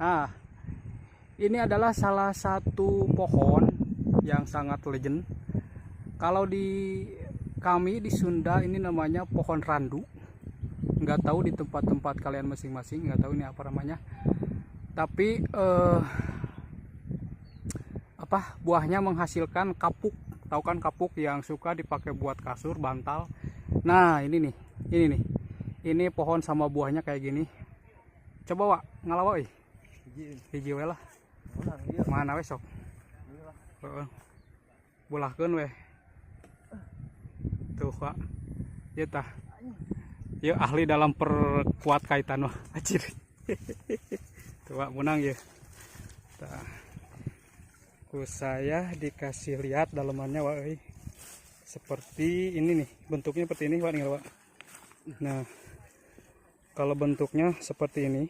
Nah, ini adalah salah satu pohon yang sangat legend. Kalau di kami di Sunda ini namanya pohon randu. Nggak tahu di tempat-tempat kalian masing-masing, nggak tahu ini apa namanya. Tapi buahnya menghasilkan kapuk. Tahu kan kapuk yang suka dipakai buat kasur, bantal. Nah, ini nih. Ini pohon sama buahnya kayak gini. Coba Wak, ngalawa euy. Hiji we lah. Mana we sok? Heeh. Bulahkeun we. Tuh, Wak. Ieu tah. Ieu ahli dalam perkuat kaitan mah. Acir. Tuh, Wak, menang ya. Tah. Saya dikasih lihat dalamannya Wak euy. Seperti ini nih, bentuknya seperti ini Wak, nih Wak. Nah, kalau bentuknya seperti ini,